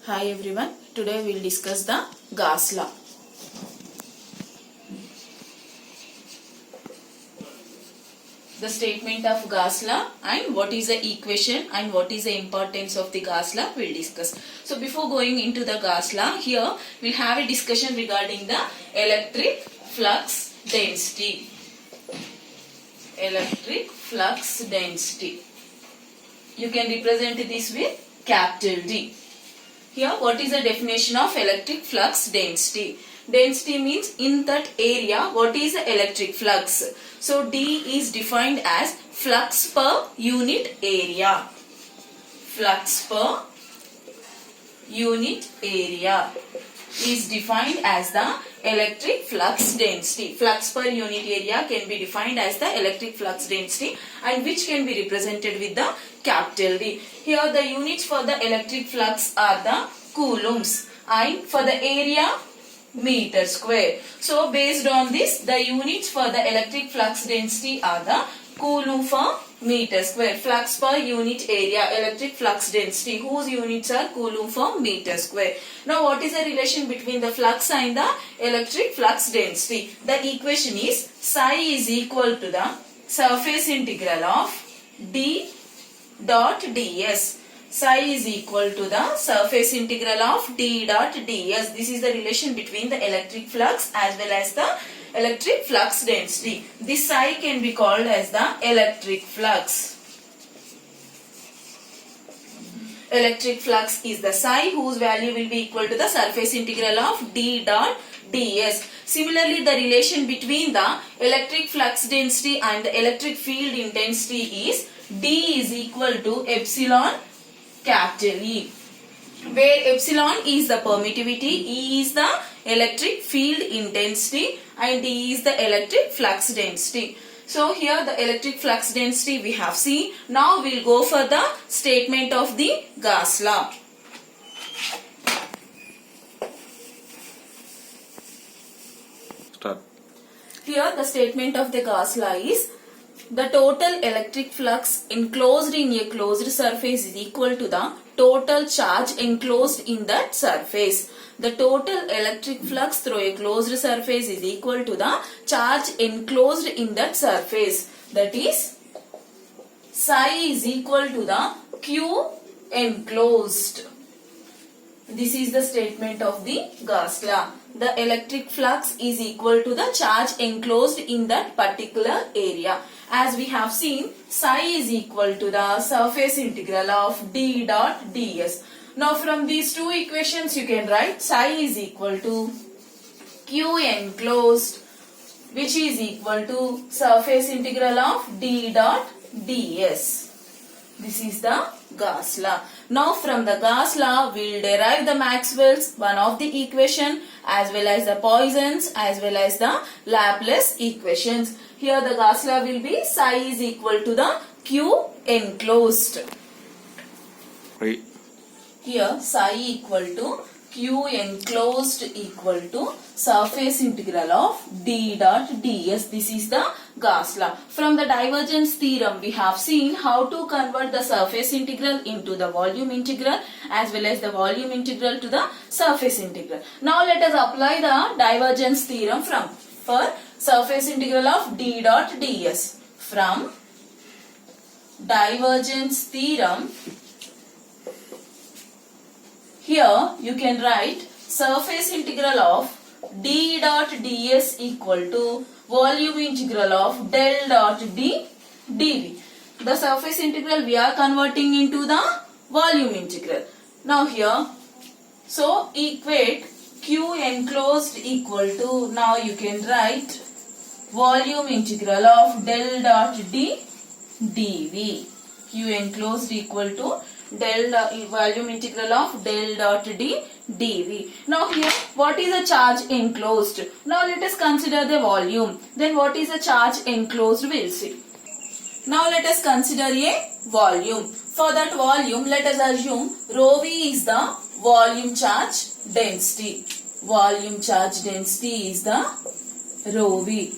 Hi everyone, today we will discuss the Gauss law. The statement of Gauss law and what is the equation and what is the importance of the Gauss law we will discuss. So before going into the Gauss law, here we will have a discussion regarding the electric flux density. Electric flux density. You can represent this with capital D. Here, what is the definition of electric flux density? Density means in that area, what is the electric flux? So, D is defined as flux per unit area. Flux per unit area is defined as the electric flux density. Flux per unit area can be defined as the electric flux density and which can be represented with the capital D. Here the units for the electric flux are the coulombs and for the area meter square. So based on this, the units for the electric flux density are the coulomb per meter square. Flux per unit area, electric flux density, whose units are coulomb per meter square. Now what is the relation between the flux and the electric flux density? The equation is psi is equal to the surface integral of d dot ds. Psi is equal to the surface integral of d dot ds. This is the relation between the electric flux as well as the electric flux density. This psi can be called as the electric flux. Electric flux is the psi whose value will be equal to the surface integral of d dot ds. Similarly, the relation between the electric flux density and the electric field intensity is D is equal to epsilon capital E, where epsilon is the permittivity, E is the electric field intensity and D is the electric flux density. So here the electric flux density we have seen. Now we will go for the statement of the Gauss law. Start. Here the statement of the Gauss law is the total electric flux enclosed in a closed surface is equal to the total charge enclosed in that surface. The total electric flux through a closed surface is equal to the charge enclosed in that surface. That is, psi is equal to the Q enclosed. This is the statement of the Gauss law. The electric flux is equal to the charge enclosed in that particular area. As we have seen, psi is equal to the surface integral of d dot ds. Now from these two equations you can write psi is equal to Q enclosed, which is equal to surface integral of d dot ds. This is the Gauss law. Now from the Gauss law we will derive the Maxwell's one of the equation as well as the Poisson's as well as the Laplace equations. Here the Gauss law will be psi is equal to the Q enclosed. Right. Here psi equal to Q enclosed equal to surface integral of d dot ds. This is the Gauss law. From the divergence theorem we have seen how to convert the surface integral into the volume integral as well as the volume integral to the surface integral. Now let us apply the divergence theorem for surface integral of d dot ds. From divergence theorem, here you can write surface integral of d dot ds equal to volume integral of del dot d dv. The surface integral we are converting into the volume integral. Now here, so equate Q enclosed equal to, now you can write volume integral of del dot d dv. Q enclosed equal to volume integral of del dot d dv. Now here, what is the charge enclosed? Now let us consider the volume. Then what is the charge enclosed? We will see. Now let us consider a volume. For that volume, let us assume rho v is the volume charge density. Volume charge density is the rho v.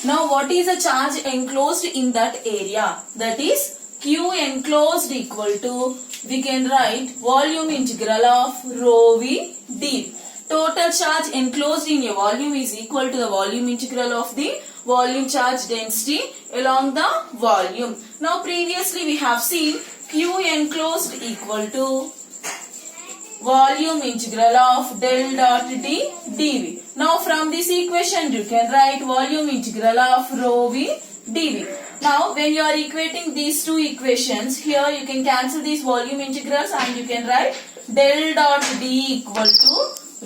Now what is the charge enclosed in that area? That is Q enclosed equal to we can write volume integral of rho v d. Total charge enclosed in a volume is equal to the volume integral of the volume charge density along the volume. Now previously we have seen Q enclosed equal to volume integral of del dot d dv. Now from this equation you can write volume integral of rho v dv. Now when you are equating these two equations, here you can cancel these volume integrals and you can write del dot d equal to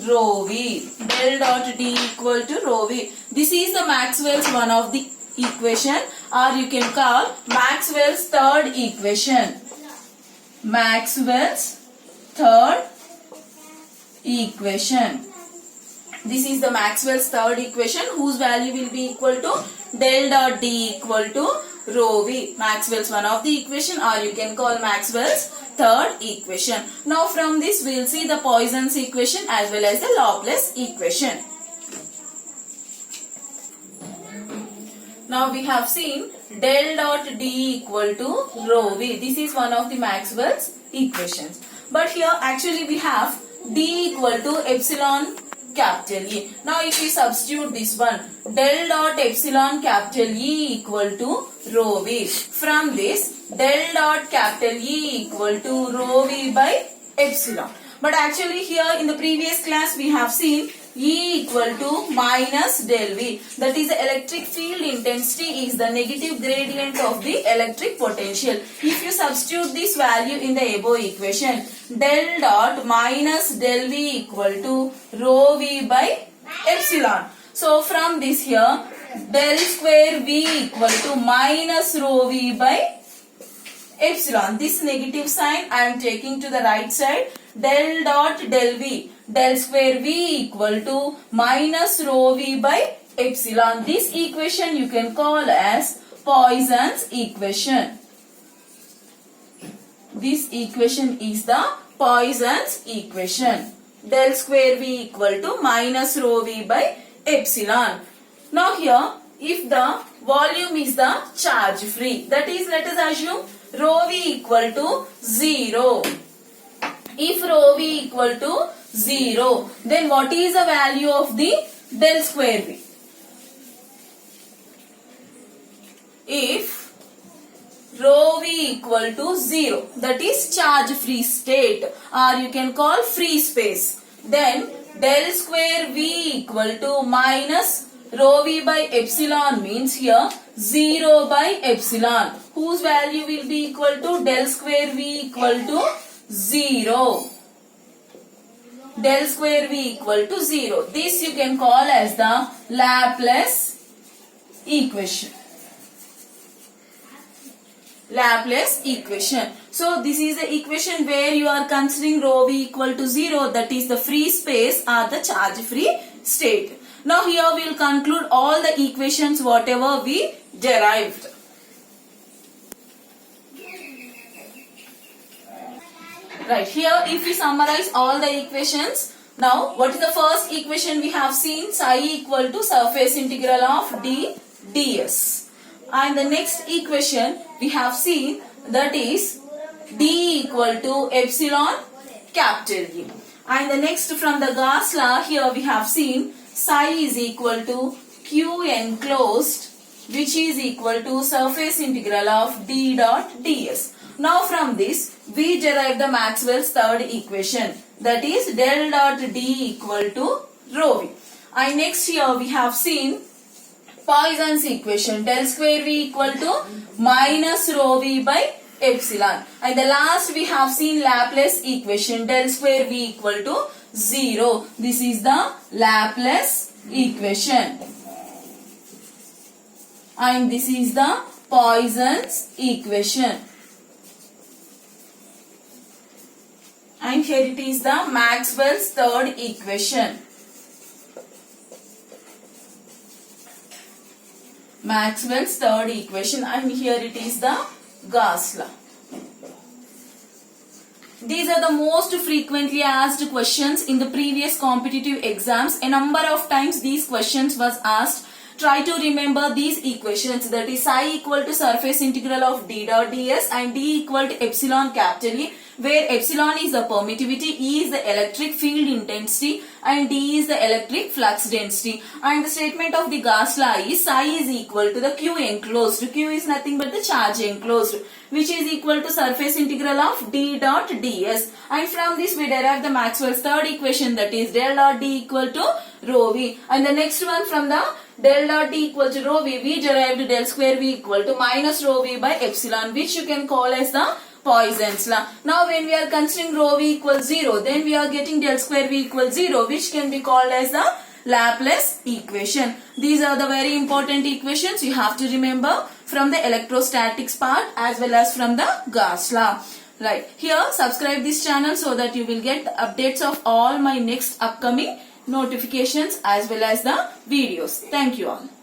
rho v. Del dot d equal to rho v. This is the Maxwell's one of the equation, or you can call Maxwell's third equation. Maxwell's third equation. This is the Maxwell's third equation whose value will be equal to del dot d equal to rho v. Maxwell's one of the equation, or you can call Maxwell's third equation. Now from this we will see the Poisson's equation as well as the Laplace equation. Now we have seen del dot d equal to rho v. This is one of the Maxwell's equations. But here actually we have d equal to epsilon capital E. Now if we substitute this one, del dot epsilon capital E equal to rho v. From this, del dot capital E equal to rho v by epsilon. But actually here in the previous class we have seen E equal to minus del V. That is, the electric field intensity is the negative gradient of the electric potential. If you substitute this value in the above equation, del dot minus del V equal to rho V by epsilon. So from this here, del square V equal to minus rho V by epsilon. This negative sign I am taking to the right side. Del dot del V, del square V equal to minus rho V by epsilon. This equation you can call as Poisson's equation. This equation is the Poisson's equation. Del square V equal to minus rho V by epsilon. Now here, if the volume is the charge free, that is, let us assume rho V equal to 0. If rho V equal to 0, then what is the value of the del square V? If rho V equal to 0, that is charge free state, or you can call free space, then del square V equal to minus rho V by epsilon means here 0 by epsilon, whose value will be equal to del square V equal to 0. Del square V equal to 0. This you can call as the Laplace equation. Laplace equation. So this is the equation where you are considering rho V equal to 0, that is the free space or the charge free state. Now here we will conclude all the equations whatever we derived. Right, here if we summarize all the equations, now what is the first equation we have seen? Psi equal to surface integral of d ds. And the next equation we have seen, that is d equal to epsilon capital E. And the next from the Gauss law, here we have seen psi is equal to q enclosed, which is equal to surface integral of d dot ds. Now from this we derive the Maxwell's third equation, that is del dot d equal to rho v. And next here we have seen Poisson's equation, del square v equal to minus rho v by epsilon. And the last we have seen Laplace equation, del square v equal to 0. This is the Laplace equation. And this is the Poisson's equation. And here it is the Maxwell's third equation. Maxwell's third equation, and here it is the Gauss law. These are the most frequently asked questions in the previous competitive exams. A number of times these questions was asked. Try to remember these equations, that is psi equal to surface integral of d dot ds and d equal to epsilon capital E. where epsilon is the permittivity, E is the electric field intensity, and D is the electric flux density. And the statement of the Gauss law is psi is equal to the Q enclosed. Q is nothing but the charge enclosed, which is equal to surface integral of d dot ds. And from this we derive the Maxwell's third equation, that is del dot D equal to rho v. And the next one, from the del dot D equal to rho v, we derived del square v equal to minus rho v by epsilon, which you can call as the Poisson's law. Now when we are considering rho v equals 0, then we are getting del square v equals 0, which can be called as the Laplace equation. These are the very important equations you have to remember from the electrostatics part as well as from the Gauss law. Right. Here, subscribe this channel so that you will get updates of all my next upcoming notifications as well as the videos. Thank you all.